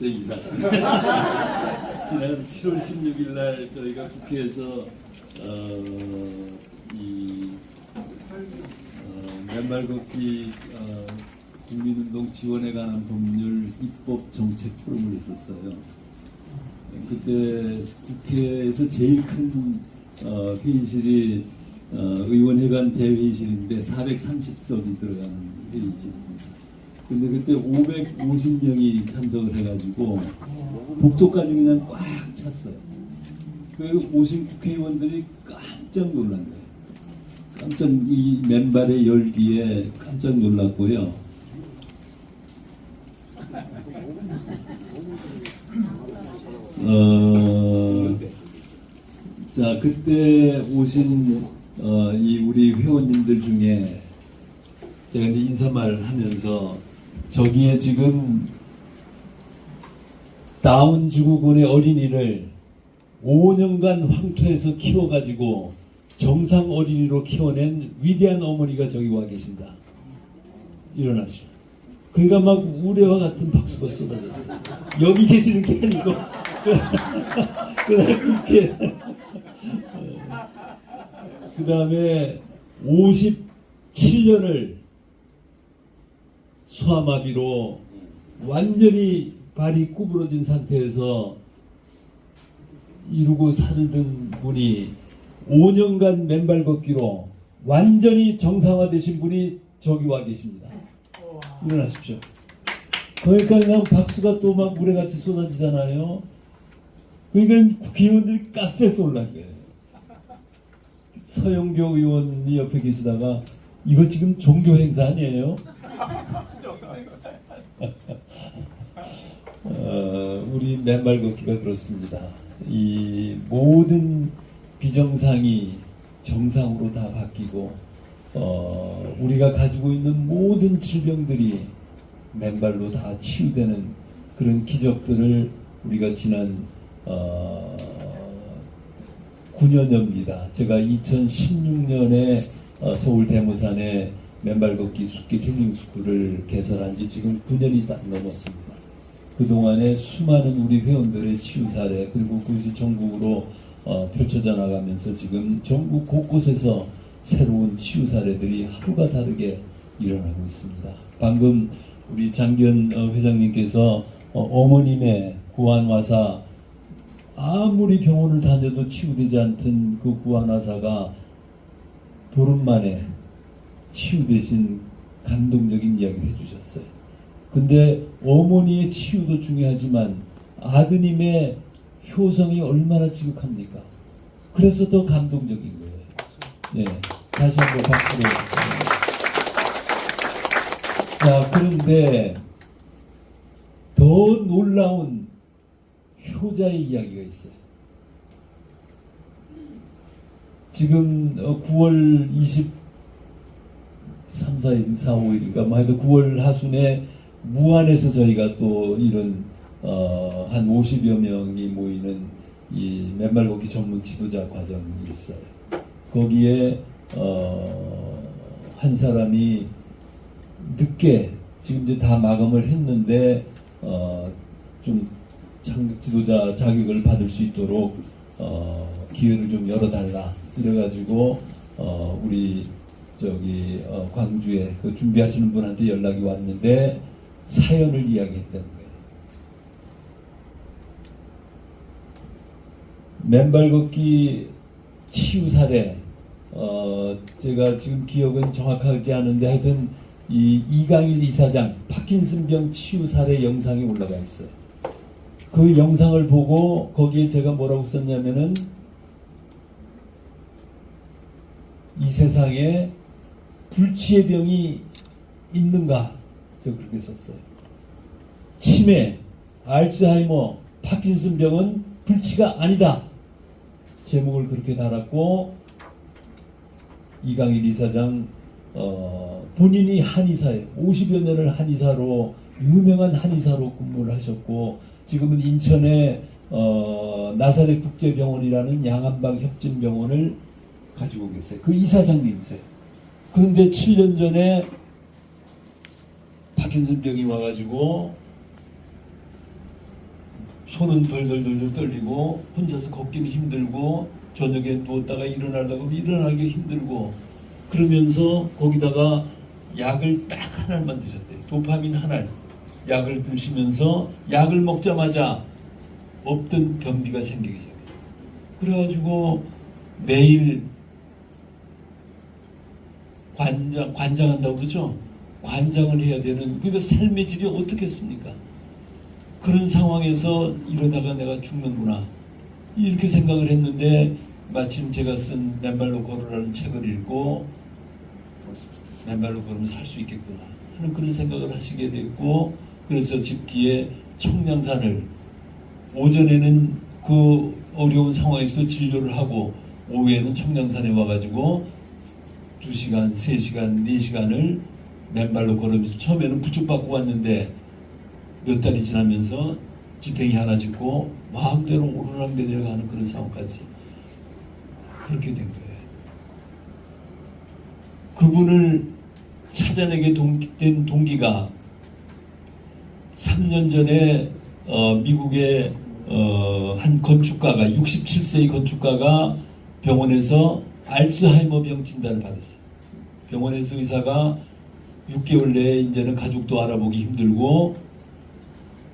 진짜 이상하네. 지난 7월 16일 날 저희가 국회에서 맨발 걷기 국민운동 지원에 관한 법률 입법 정책 포럼을 했었어요. 그때 국회에서 제일 큰 회의실이 의원회관 대회의실인데 430석이 들어가는 회의실입니다. 근데 그때 550명이 참석을 해가지고 복도까지 그냥 꽉 찼어요. 그 오신 국회의원들이 깜짝 놀란 거예요. 이 맨발의 열기에 깜짝 놀랐고요. 자, 그때 오신 이 우리 회원님들 중에 제가 이제 인사말을 하면서 저기에 지금 다운 증후군의 어린이를 5년간 황토에서 키워가지고 정상 어린이로 키워낸 위대한 어머니가 저기 와 계신다. 일어나시오. 그러니까 막 우레와 같은 박수가 쏟아졌어요. 여기 계시는 게 아니고 그다음에 국회 그 다음에 57년을 소아마비로 완전히 발이 구부러진 상태에서 이루고 살던 분이 5년간 맨발 걷기로 완전히 정상화되신 분이 저기 와 계십니다. 일어나십시오. 그러니까 그냥 박수가 또 막 물에같이 쏟아지잖아요. 그러니까 국회의원들이 깜짝 놀란 거예요. 서영교 의원이 옆에 계시다가 이거 지금 종교 행사 아니에요? 우리 맨발 걷기가 그렇습니다. 이 모든 비정상이 정상으로 다 바뀌고 우리가 가지고 있는 모든 질병들이 맨발로 다 치유되는 그런 기적들을 우리가 지난 9년여입니다. 제가 2016년에 서울 대모산에 맨발 걷기 숲길 힐링스쿨을 개설한 지 지금 9년이 딱 넘었습니다. 그동안에 수많은 우리 회원들의 치유 사례 그리고 그것이 전국으로 펼쳐져 나가면서 지금 전국 곳곳에서 새로운 치유 사례들이 하루가 다르게 일어나고 있습니다. 방금 우리 장기현 회장님께서 어머님의 구안화사 아무리 병원을 다녀도 치유되지 않던 그 구안화사가 보름 만에 치유되신 감동적인 이야기를 해주셨어요. 근데 어머니의 치유도 중요하지만 아드님의 효성이 얼마나 지극합니까? 그래서 더 감동적인 거예요. 네, 다시 한번 박수로. 자, 그런데 더 놀라운 효자의 이야기가 있어요. 지금 9월 23, 4일, 4, 5일인가 뭐 하여튼 9월 하순에 무안에서 저희가 또 이런 한 50여 명이 모이는 이 맨발 걷기 전문 지도자 과정이 있어요. 거기에 한 사람이 늦게 지금 이제 다 마감을 했는데 좀 지도자 자격을 받을 수 있도록 기회를 좀 열어달라 이래가지고 우리 저기 광주에 그 준비하시는 분한테 연락이 왔는데 사연을 이야기했다는 거예요. 맨발 걷기 치유 사례 제가 지금 기억은 정확하지 않은데 하여튼 이 이강일 이사장 파킨슨병 치유 사례 영상이 올라가 있어요. 그 영상을 보고 거기에 제가 뭐라고 썼냐면은 이 세상에 불치의 병이 있는가? 저 그렇게 썼어요. 치매, 알츠하이머, 파킨슨병은 불치가 아니다. 제목을 그렇게 달았고 이강일 이사장 본인이 한의사예요. 50여 년을 한의사로 유명한 한의사로 근무를 하셨고 지금은 인천에 나사렛 국제병원이라는 양안방 협진병원을 가지고 계세요. 그 이사장님이세요. 그런데 7년 전에 파킨슨병이 와가지고 손은 덜덜덜 떨리고 혼자서 걷기는 힘들고 저녁에 누웠다가 일어나려고 일어나기 힘들고 그러면서 거기다가 약을 딱 하나만 드셨대요. 도파민 하나 약을 드시면서 약을 먹자마자 없던 변비가 생기기 시작해요. 그래가지고 매일 관장한다고 그러죠. 관장을 해야 되는 그러니까 삶의 질이 어떻겠습니까? 그런 상황에서 이러다가 내가 죽는구나 이렇게 생각을 했는데 마침 제가 쓴 맨발로 걸으라는 책을 읽고 맨발로 걸으면 살 수 있겠구나 하는 그런 생각을 하시게 됐고 그래서 집 뒤에 청량산을 오전에는 그 어려운 상황에서 진료를 하고 오후에는 청량산에 와가지고 2시간, 3시간, 4시간을 맨발로 걸으면서 처음에는 부축받고 왔는데 몇 달이 지나면서 지팽이 하나 짓고 마음대로 오르락내리락 하는 그런 상황까지 그렇게 된 거예요. 그분을 찾아내게 된 동기가 3년 전에 미국의 한 건축가가 67세의 건축가가 병원에서 알츠하이머 병 진단을 받았어요. 병원에서 의사가 6개월 내에 이제는 가족도 알아보기 힘들고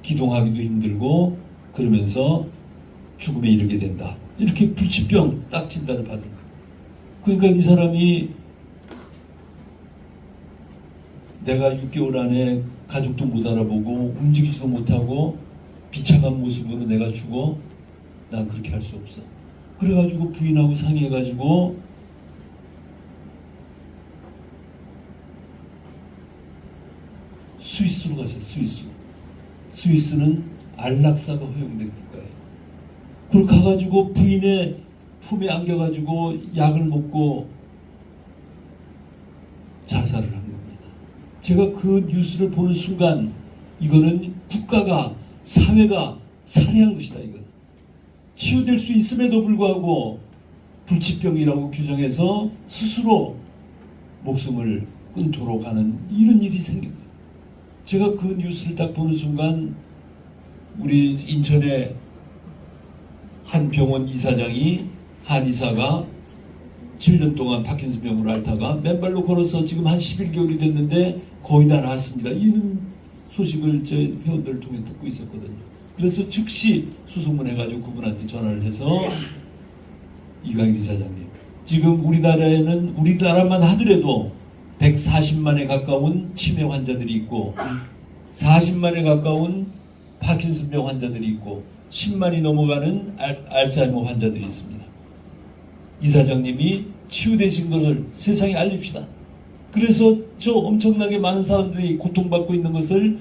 기동하기도 힘들고 그러면서 죽음에 이르게 된다. 이렇게 불치병 딱 진단을 받은 거예요. 그러니까 이 사람이 내가 6개월 안에 가족도 못 알아보고 움직이지도 못하고 비참한 모습으로 내가 죽어? 난 그렇게 할 수 없어. 그래가지고 부인하고 상의해가지고 스위스로 갔어요. 스위스는 안락사가 허용된 국가예요. 그걸 가가지고 부인의 품에 안겨가지고 약을 먹고 자살을 한 겁니다. 제가 그 뉴스를 보는 순간 이거는 국가가 사회가 살해한 것이다. 이거는 치유될 수 있음에도 불구하고 불치병이라고 규정해서 스스로 목숨을 끊도록 하는 이런 일이 생깁니다. 제가 그 뉴스를 딱 보는 순간 우리 인천의 한 병원 이사장이 한의사가 7년 동안 파킨슨병으로 앓다가 맨발로 걸어서 지금 한 11개월이 됐는데 거의 다 나았습니다. 이런 소식을 제 회원들을 통해 듣고 있었거든요. 그래서 즉시 수소문 해가지고 그분한테 전화를 해서 이강일 이사장님 지금 우리나라에는 우리나라만 하더라도 140만에 가까운 치매 환자들이 있고 40만에 가까운 파킨슨병 환자들이 있고 10만이 넘어가는 알츠하이머 환자들이 있습니다. 이사장님이 치유되신 것을 세상에 알립시다. 그래서 저 엄청나게 많은 사람들이 고통받고 있는 것을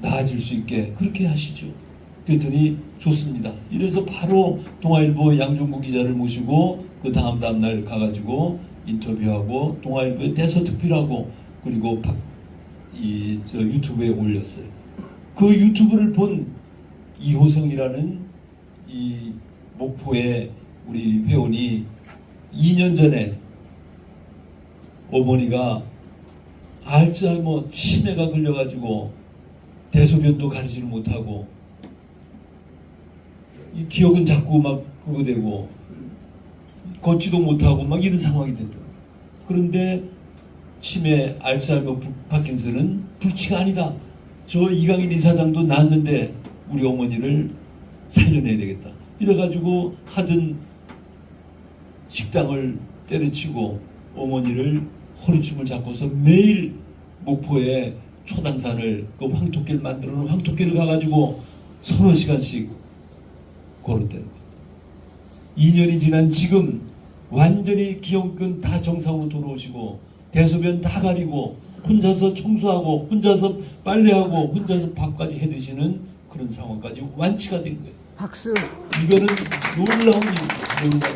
나아질 수 있게 그렇게 하시죠. 그랬더니 좋습니다. 이래서 바로 동아일보 양종구 기자를 모시고 그 다음날 가가지고 인터뷰하고 동아일보에 대서특필하고 그리고 유튜브에 올렸어요. 그 유튜브를 본 이호성이라는 이 목포의 우리 회원이 2년 전에 어머니가 알츠하이머 치매가 걸려가지고 대소변도 가리지를 못하고 이 기억은 자꾸 막 그거 되고 걷지도 못하고 막 이런 상황이 됐다. 그런데 치매, 알츠하이머, 파킨슨은 불치가 아니다. 저 이강인 이사장도 낳았는데 우리 어머니를 살려내야 되겠다. 이래가지고 하던 식당을 때려치고 어머니를 허리춤을 잡고서 매일 목포에 초당산을 그 황토길 만들어 놓은 황토길을 가가지고 서너 시간씩 걸었다는 거예요. 2년이 지난 지금 완전히 기형근 다 정상으로 돌아오시고 대소변 다 가리고 혼자서 청소하고 혼자서 빨래하고 혼자서 밥까지 해드시는 그런 상황까지 완치가 된 거예요. 박수. 이거는 놀라운 일입니다.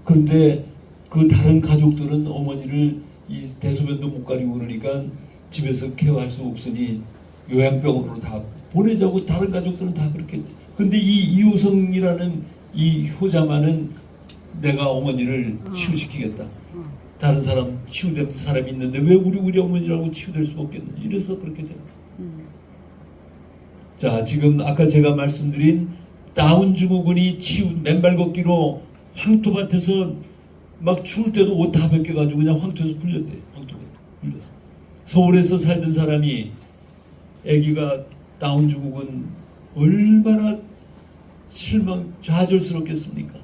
그런데 그 다른 가족들은 어머니를 이 대소변도 못 가리고 그러니까 집에서 케어할 수 없으니 요양병원으로 다 보내자고 다른 가족들은 다 그렇게. 근데 이 이호성이라는 이 효자만은 내가 어머니를 치유시키겠다. 다른 사람 치유된 사람이 있는데 왜 우리 어머니라고 치유될 수 없겠느냐. 이래서 그렇게 됩니다. 자, 지금 아까 제가 말씀드린 다운 증후군이 맨발 걷기로 황토밭에서 막 추울 때도 옷 다 벗겨가지고 그냥 황토에서 불렸대요. 황토에 불렸어. 서울에서 살던 사람이 아기가 다운 증후군 얼마나 좌절스럽겠습니까?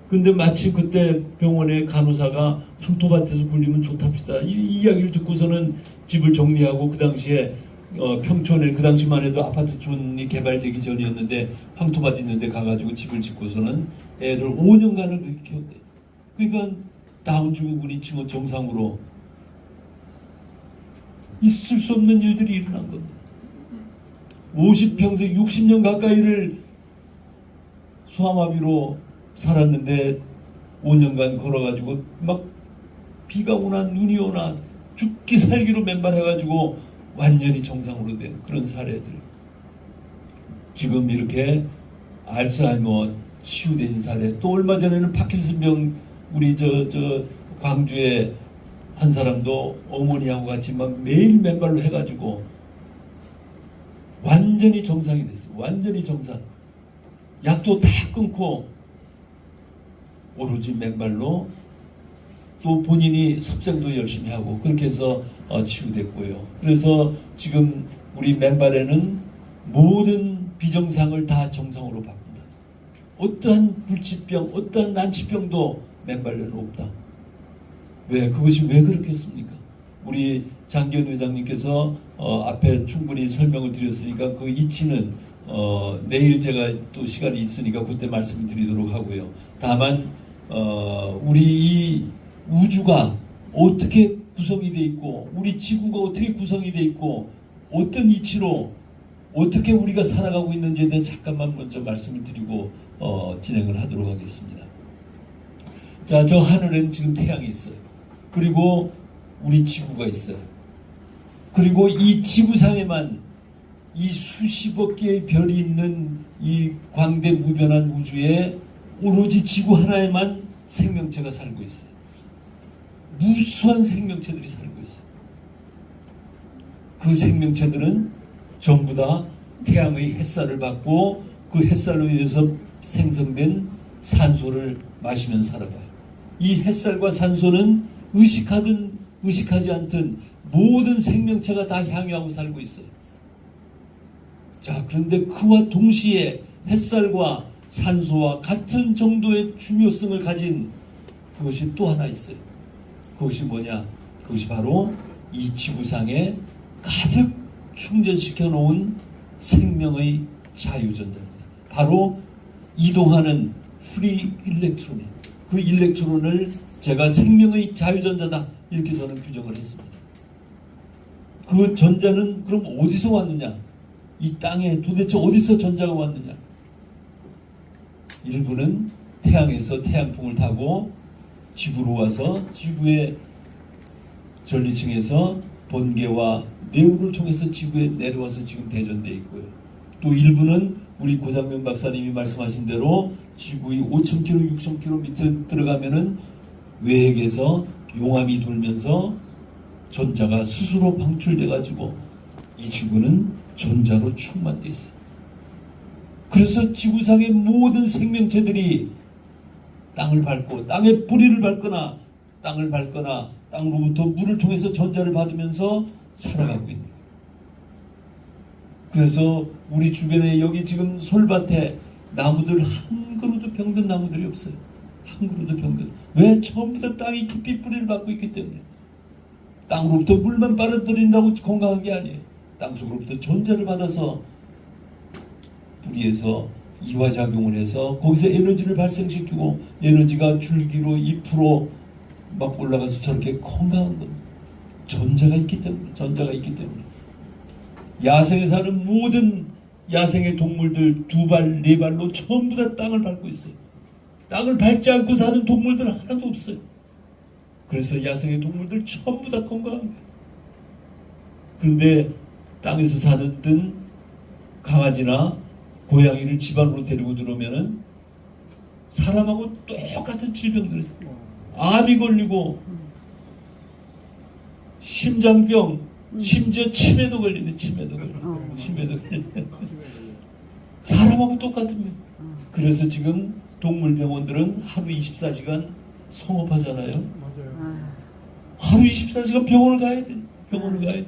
근데 마침 그때 병원에 간호사가 황토밭에서 굴리면 좋답시다. 이 이야기를 듣고서는 집을 정리하고 그 당시에 평촌에 그 당시만 해도 아파트촌이 개발되기 전이었는데 황토밭 있는데 가가지고 집을 짓고서는 애를 5년간을 그렇게 키웠대. 그러니까 다운 증후군이 정상으로 있을 수 없는 일들이 일어난 겁니다. 50평생 60년 가까이를 소아마비로 살았는데 5년간 걸어가지고 막 비가 오나 눈이 오나 죽기 살기로 맨발해가지고 완전히 정상으로 된 그런 사례들. 지금 이렇게 알츠하이머 치유되신 사례. 또 얼마 전에는 파킨슨병 우리 광주에 한 사람도 어머니하고 같이 막 매일 맨발로 해가지고 완전히 정상이 됐어요. 완전히 정상. 약도 다 끊고 오로지 맨발로 또 본인이 섭생도 열심히 하고 그렇게 해서 치유됐고요. 그래서 지금 우리 맨발에는 모든 비정상을 다 정상으로 바꾼다. 어떠한 불치병, 어떠한 난치병도 맨발에는 없다. 왜? 그것이 왜 그렇겠습니까? 우리 장기현 회장님께서 앞에 충분히 설명을 드렸으니까 그 이치는 내일 제가 또 시간이 있으니까 그때 말씀을 드리도록 하고요. 다만 우리 이 우주가 어떻게 구성이 되어 있고 우리 지구가 어떻게 구성이 되어 있고 어떤 이치로 어떻게 우리가 살아가고 있는지에 대해서 잠깐만 먼저 말씀을 드리고 진행을 하도록 하겠습니다. 자, 저 하늘에는 지금 태양이 있어요. 그리고 우리 지구가 있어요. 그리고 이 지구상에만 이 수십억 개의 별이 있는 이 광대무변한 우주에 오로지 지구 하나에만 생명체가 살고 있어요. 무수한 생명체들이 살고 있어요. 그 생명체들은 전부 다 태양의 햇살을 받고 그 햇살로 인해서 생성된 산소를 마시면서 살아가요. 이 햇살과 산소는 의식하든 의식하지 않든 모든 생명체가 다 향유하고 살고 있어요. 자, 그런데 그와 동시에 햇살과 산소와 같은 정도의 중요성을 가진 그것이 또 하나 있어요. 그것이 뭐냐? 그것이 바로 이 지구상에 가득 충전시켜 놓은 생명의 자유전자입니다. 바로 이동하는 프리 일렉트론이. 그 일렉트론을 제가 생명의 자유전자다 이렇게 저는 규정을 했습니다. 그 전자는 그럼 어디서 왔느냐? 이 땅에 도대체 어디서 전자가 왔느냐? 일부는 태양에서 태양풍을 타고 지구로 와서 지구의 전리층에서 번개와 뇌우를 통해서 지구에 내려와서 지금 대전되어 있고요. 또 일부는 우리 고장면 박사님이 말씀하신 대로 지구의 5,000km, 6,000km 밑에 들어가면은 외핵에서 용암이 돌면서 전자가 스스로 방출돼 가지고 이 지구는 전자로 충만되어 있어요. 그래서 지구상의 모든 생명체들이 땅을 밟고 땅의 뿌리를 밟거나 땅을 밟거나 땅으로부터 물을 통해서 전자를 받으면서 살아가고 있는 거예요. 그래서 우리 주변에 여기 지금 솔밭에 나무들 한 그루도 병든 나무들이 없어요. 한 그루도 병든. 왜? 전부 다 땅이 깊이 뿌리를 받고 있기 때문에. 땅으로부터 물만 빨아들인다고 건강한 게 아니에요. 땅속으로부터 전자를 받아서 뿌리에서 이화작용을 해서 거기서 에너지를 발생시키고 에너지가 줄기로 잎으로 막 올라가서 저렇게 건강한 겁니다. 전자가 있기 때문에. 전자가 있기 때문에. 야생에 사는 모든 야생의 동물들 2발, 4발로 전부 다 땅을 밟고 있어요. 땅을 밟지 않고 사는 동물들은 하나도 없어요. 그래서 야생의 동물들 전부 다 건강한 거예요. 그런데 땅에서 사는 강아지나 고양이를 집 안으로 데리고 들어오면은 사람하고 똑같은 질병들을 암이 걸리고 심장병, 심지어 치매도 걸리네. 치매도 걸리네. 사람하고 똑같습니다. 그래서 지금 동물병원들은 하루 24시간 성업하잖아요. 맞아요. 하루 24시간 병원을 가야 돼. 병원을 가야 돼.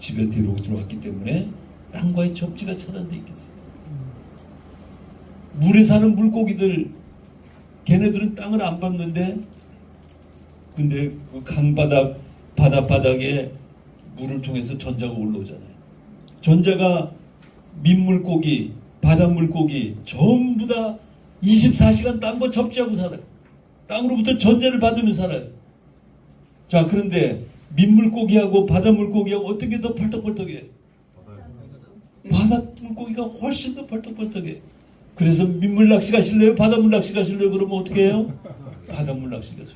집에 들어왔기 때문에 땅과의 접지가 차단돼 있기 때문에. 물에 사는 물고기들, 걔네들은 땅을 안 밟는데, 근데 그 강바닥, 바닷바닥에 물을 통해서 전자가 올라오잖아요. 전자가 민물고기, 바닷물고기 전부 다 24시간 땅과 접지하고 살아요. 땅으로부터 전자를 받으며 살아요. 자, 그런데 민물고기하고 바닷물고기하고 어떤 게 더 펄떡펄떡해? 바닷물고기가 훨씬 더 펄떡펄떡해. 그래서 민물 낚시 가실래요? 바닷물 낚시 가실래요? 그러면 어떻게 해요? 바닷물 낚시 가죠.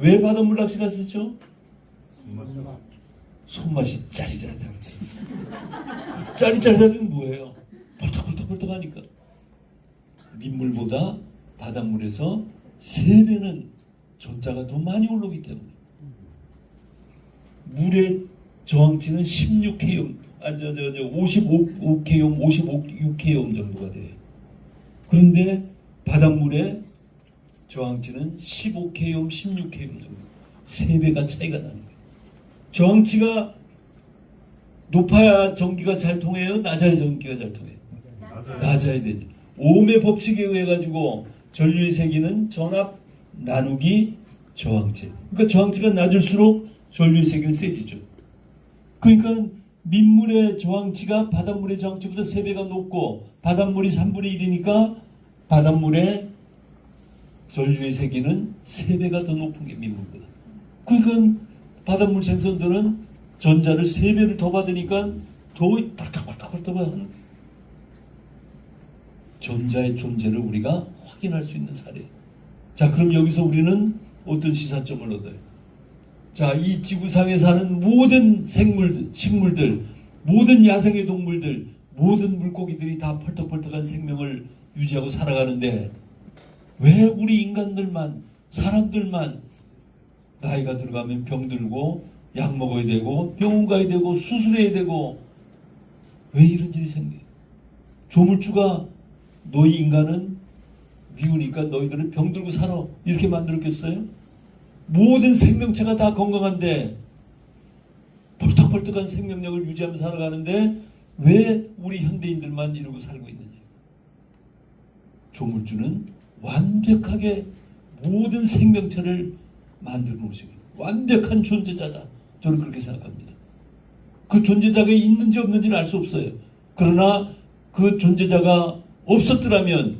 왜 바닷물 낚시 갔었죠? 손맛이 짜리짜리하다. 짜리짜리하다는 뭐예요? 펄떡펄떡하니까. 민물보다 바닷물에서 3배는 전자가 더 많이 올라오기 때문에. 물의 저항치는 16K옴, 55K옴, 56K옴 정도가 돼요. 그런데 바닷물의 저항치는 15K옴, 16K옴 정도. 3배가 차이가 나는 거예요. 저항치가 높아야 전기가 잘 통해요? 낮아야 전기가 잘 통해요? 낮아야 되지. 오음의 법칙에 의해 가지고 전류의 세기는 전압 나누기 저항치. 그러니까 저항치가 낮을수록 전류의 세기는 세지죠. 그러니까 민물의 저항치가 바닷물의 저항치보다 3배가 높고 바닷물이 3분의 1이니까 바닷물의 전류의 세기는 3배가 더 높은 게 민물보다. 그러니까 바닷물 생선들은 전자를 3배를 더 받으니까 더 펄떡펄떡한 전자의 존재를 우리가 확인할 수 있는 사례. 자, 그럼 여기서 우리는 어떤 시사점을 얻어요? 자, 이 지구상에 사는 모든 생물들, 식물들, 모든 야생의 동물들, 모든 물고기들이 다 펄떡펄떡한 생명을 유지하고 살아가는데 왜 우리 인간들만, 사람들만 나이가 들어가면 병들고 약 먹어야 되고 병원 가야 되고 수술해야 되고 왜 이런 일이 생겨요? 조물주가 너희 인간은 미우니까 너희들은 병들고 살아 이렇게 만들었겠어요? 모든 생명체가 다 건강한데 펄떡펄떡한 생명력을 유지하며 살아가는데 왜 우리 현대인들만 이러고 살고 있느냐? 조물주는 완벽하게 모든 생명체를 만들어 놓으신 완벽한 존재자다. 저는 그렇게 생각합니다. 그 존재자가 있는지 없는지는 알 수 없어요. 그러나 그 존재자가 없었더라면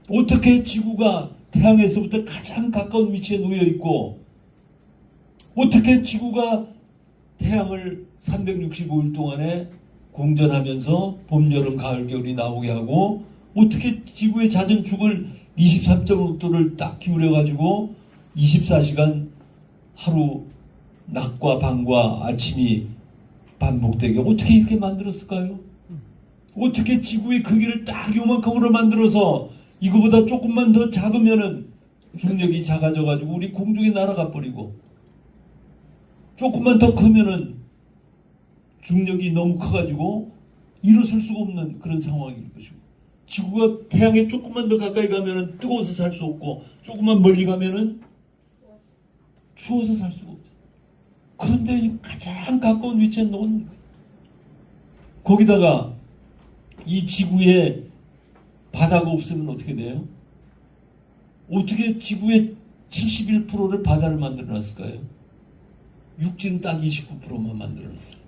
어떻게 지구가 태양에서부터 가장 가까운 위치에 놓여 있고 어떻게 지구가 태양을 365일 동안에 공전하면서 봄, 여름, 가을, 겨울이 나오게 하고 어떻게 지구의 잦은 축을 23.5도를 딱 기울여 가지고 24시간 하루 낮과 밤과 아침이 반복되게 어떻게 이렇게 만들었을까요? 어떻게 지구의 크기를 딱 요만큼으로 만들어서 이거보다 조금만 더 작으면은 중력이 작아져 가지고 우리 공중에 날아가 버리고 조금만 더 크면은 중력이 너무 커가지고 일어설 수가 없는 그런 상황일 것이고 지구가 태양에 조금만 더 가까이 가면은 뜨거워서 살 수 없고 조금만 멀리 가면은 추워서 살 수가 없죠. 그런데 가장 가까운 위치에 놓은 거예요. 거기다가 이 지구에 바다가 없으면 어떻게 돼요? 어떻게 지구의 71%를 바다를 만들어 놨을까요? 육지는 딱 29%만 만들어 놨어요.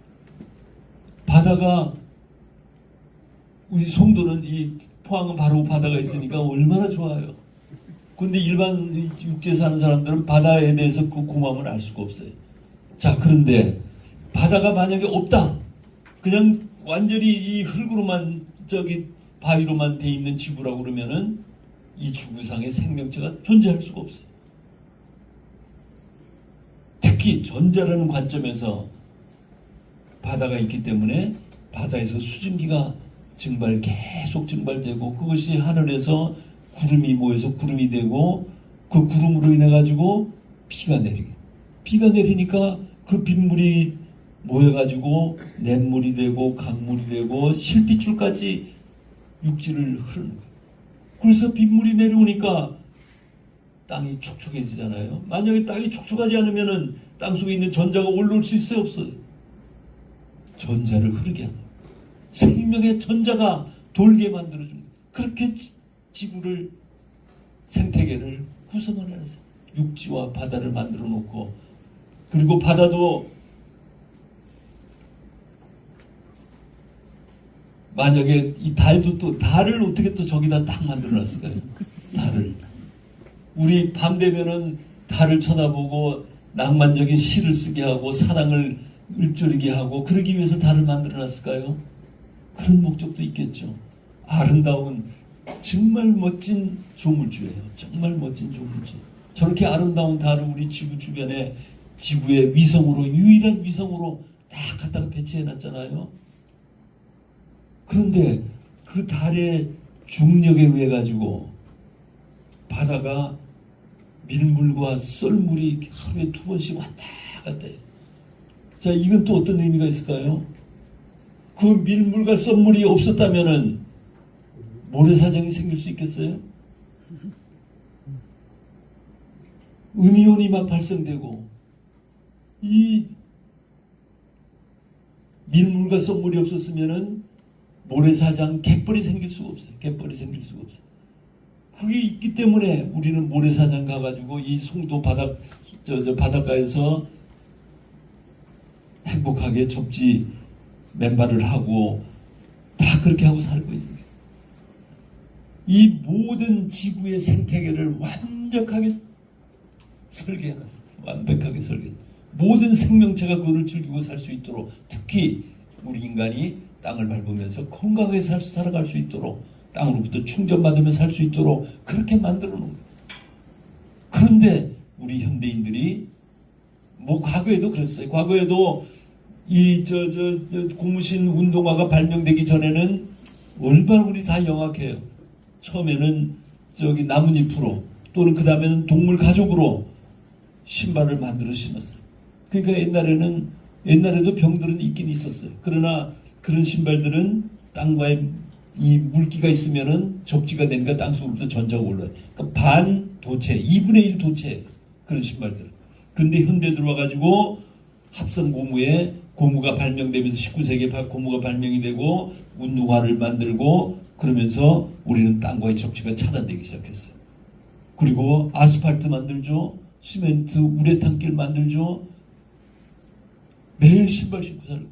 바다가 우리 송도는 이 포항은 바로 바다가 있으니까 얼마나 좋아요. 근데 일반 육지에 사는 사람들은 바다에 대해서 그 고마움을 알 수가 없어요. 자, 그런데 바다가 만약에 없다. 그냥 완전히 이 흙으로만 저기 바위로만 돼 있는 지구라고 그러면은 이 지구상의 생명체가 존재할 수가 없어요. 특히 전자라는 관점에서 바다가 있기 때문에 바다에서 수증기가 계속 증발되고 그것이 하늘에서 구름이 모여서 구름이 되고 그 구름으로 인해 가지고 비가 내리니까 그 빗물이 모여가지고 냇물이 되고 강물이 되고 실핏줄까지 육지를 흐르는 거예요. 그래서 빗물이 내려오니까 땅이 촉촉해지잖아요. 만약에 땅이 촉촉하지 않으면은 땅 속에 있는 전자가 올라올 수 있어요, 없어요? 전자를 흐르게 하는 거예요. 생명의 전자가 돌게 만들어줍니다. 그렇게 지구를, 생태계를 구성을 해놨어요. 육지와 바다를 만들어 놓고, 그리고 바다도 만약에 이 달도 또 달을 어떻게 또 저기다 딱 만들어 놨을까요? 달을. 우리 밤 되면은 달을 쳐다보고 낭만적인 시를 쓰게 하고 사랑을 읊조리게 하고 그러기 위해서 달을 만들어 놨을까요? 그런 목적도 있겠죠. 아름다운 정말 멋진 조물주예요. 정말 멋진 조물주. 저렇게 아름다운 달을 우리 지구 주변에 지구의 위성으로, 유일한 위성으로 딱 갖다가 배치해 놨잖아요. 그런데 그 달의 중력에 의해 가지고 바다가 밀물과 썰물이 하루에 2번씩 왔다 갔다 해요. 자, 이건 또 어떤 의미가 있을까요? 그 밀물과 썰물이 없었다면은 모래사장이 생길 수 있겠어요? 음이온이 막 발생되고, 이 밀물과 썰물이 없었으면은 모래사장, 갯벌이 생길 수가 없어요. 갯벌이 생길 수가 없어요. 그게 있기 때문에 우리는 모래사장 가가지고 이 송도 바닷가에서 행복하게 접지 맨발을 하고 다 그렇게 하고 살고 있는 거예요. 이 모든 지구의 생태계를 완벽하게 설계해놨어요. 완벽하게 설계. 모든 생명체가 그거를 즐기고 살 수 있도록, 특히 우리 인간이 땅을 밟으면서 건강하게 살아갈 수 있도록, 땅으로부터 충전받으며 살 수 있도록 그렇게 만들어 놓은 거예요. 그런데 우리 현대인들이 뭐 과거에도 그랬어요. 과거에도 이 고무신 운동화가 발명되기 전에는 얼마나 우리 다 영악해요. 처음에는 저기 나뭇잎으로, 또는 그 다음에는 동물 가죽으로 신발을 만들어 신었어요. 그러니까 옛날에도 병들은 있긴 있었어요. 그러나 그런 신발들은 땅과의 이 물기가 있으면은 접지가 되니까 땅속으로부터 전자가 올라요. 그러니까 반도체, 2분의 1 도체, 그런 신발들. 근데 현대 들어와가지고 합성 고무가 발명되면서 19세기에 고무가 발명이 되고 운동화를 만들고, 그러면서 우리는 땅과의 접지가 차단되기 시작했어요. 그리고 아스팔트 만들죠. 시멘트, 우레탄길 만들죠. 매일 신발 신고 살고,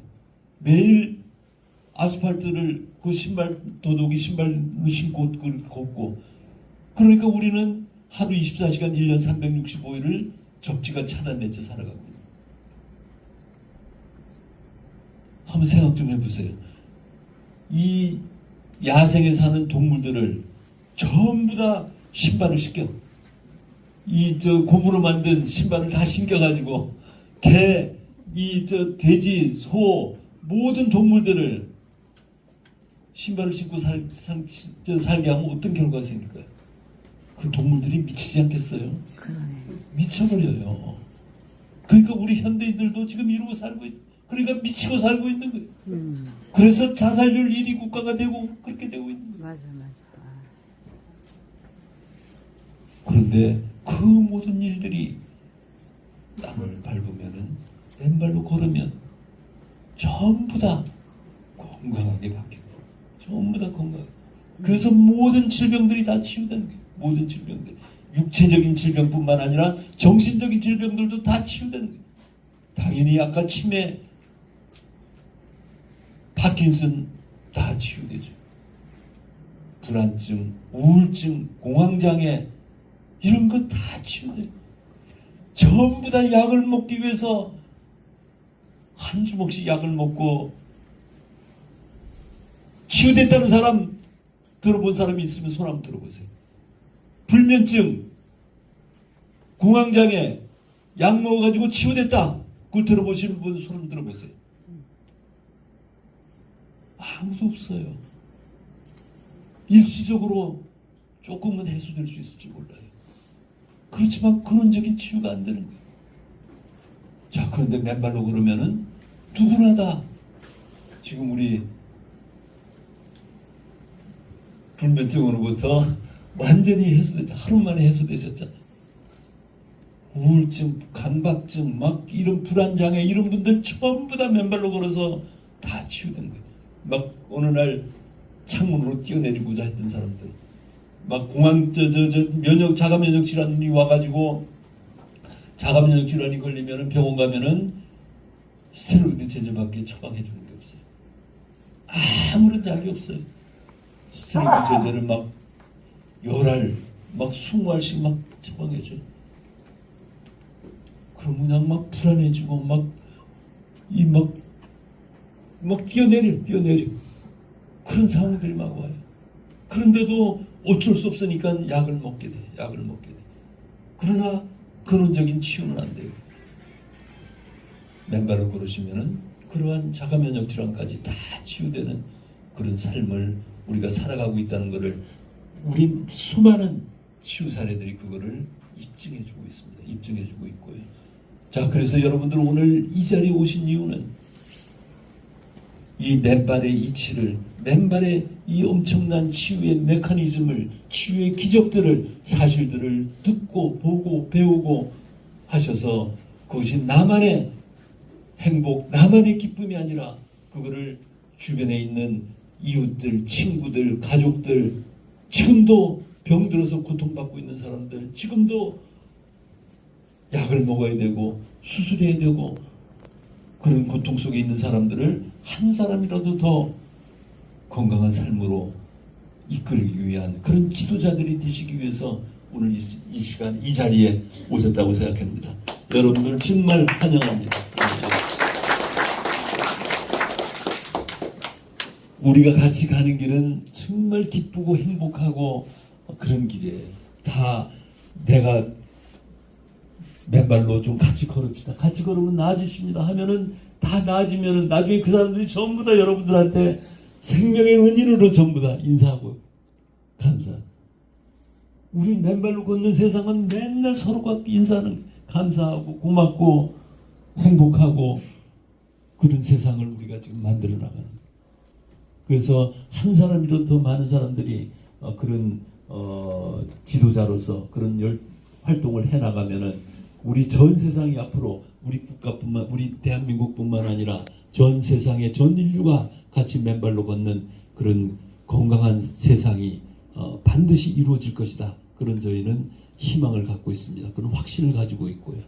매일 아스팔트를 그 신발 도둑이 신발로 신고 걷고, 그러니까 우리는 하루 24시간 1년 365일을 접지가 차단된 채 살아가고 있는. 한번 생각 좀 해보세요. 이 야생에 사는 동물들을 전부 다 신발을 신겨. 고무로 만든 신발을 다 신겨가지고 개, 돼지, 소, 모든 동물들을 신발을 신고 살게 하면 어떤 결과가 생길까요? 그 동물들이 미치지 않겠어요? 미쳐버려요. 그러니까 우리 현대인들도 지금 이러고 살고 그러니까 미치고 살고 있는 거예요. 그래서 자살률 1위 국가가 되고 그렇게 되고 있는 거예요. 맞아. 그런데 그 모든 일들이 땅을 밟으면은, 맨발로 걸으면 전부 다 건강하게 바뀌고, 전부 다 건강. 그래서 모든 질병들이 다 치유되는 거예요. 모든 질병들, 육체적인 질병뿐만 아니라 정신적인 질병들도 다 치유되는 거예요. 당연히 아까 치매, 파킨슨 다 치유되죠. 불안증, 우울증, 공황장애, 이런 거 다 치유돼요. 전부 다 약을 먹기 위해서 한 주먹씩 약을 먹고 치유됐다는 사람, 들어본 사람이 있으면 손 한번 들어보세요. 불면증, 공황장애, 약 먹어가지고 치유됐다, 그걸 들어보시는 분 손 한번 들어보세요. 아무도 없어요. 일시적으로 조금은 해소될 수 있을지 몰라요. 그렇지만 근원적인 치유가 안 되는 거예요. 자, 그런데 맨발로 걸으면은 누구나 다 지금 우리 불면증으로부터 완전히 해소됐죠. 하루 만에 해소되셨잖아요. 우울증, 강박증, 막 이런 불안장애 이런 분들 전부 다 맨발로 걸어서 다 치유된 거예요. 막 어느 날 창문으로 뛰어내리고자 했던 사람들, 막 공황 자가 면역 질환이 와가지고 자가 면역 질환이 걸리면은 병원 가면은 스테로이드 제제밖에 처방해 주는 게 없어요. 아무런 약이 없어요. 스테로이드 제제를 막 열알, 막 20알씩 막 처방해 줘요. 그럼 그냥 막 불안해지고 막 뛰어내려. 그런 상황들이 막 와요. 그런데도 어쩔 수 없으니까 약을 먹게 돼. 그러나 근원적인 치유는 안 돼요. 맨발로 걸으시면은 그러한 자가 면역 질환까지 다 치유되는 그런 삶을 우리가 살아가고 있다는 것을 우리 수많은 치유 사례들이 그거를 입증해주고 있습니다. 입증해주고 있고요. 자, 그래서 여러분들 오늘 이 자리에 오신 이유는 이 맨발의 이치를, 맨발의 이 엄청난 치유의 메커니즘을, 치유의 기적들을, 사실들을 듣고 보고 배우고 하셔서 그것이 나만의 행복, 나만의 기쁨이 아니라 그거를 주변에 있는 이웃들, 친구들, 가족들, 지금도 병들어서 고통받고 있는 사람들, 지금도 약을 먹어야 되고 수술해야 되고 그런 고통 속에 있는 사람들을 한 사람이라도 더 건강한 삶으로 이끌기 위한 그런 지도자들이 되시기 위해서 오늘 이 시간 이 자리에 오셨다고 생각합니다. 여러분들 정말 환영합니다. 우리가 같이 가는 길은 정말 기쁘고 행복하고 그런 길이에요. 다 내가 맨발로 좀 같이 걸읍시다. 같이 걸으면 나아지십니다 하면은 다 나아지면은 나중에 그 사람들이 전부 다 여러분들한테 생명의 은인으로 전부 다 인사하고 감사. 우리 맨발로 걷는 세상은 맨날 서로가 인사하는, 감사하고 고맙고 행복하고 그런 세상을 우리가 지금 만들어 나가는. 그래서 한 사람이라도 더 많은 사람들이 그런 지도자로서 그런 활동을 해나가면은 우리 전 세상이 앞으로 우리 국가뿐만, 우리 대한민국뿐만 아니라 전 세상의 전 인류가 같이 맨발로 걷는 그런 건강한 세상이 반드시 이루어질 것이다. 그런 저희는 희망을 갖고 있습니다. 그런 확신을 가지고 있고요.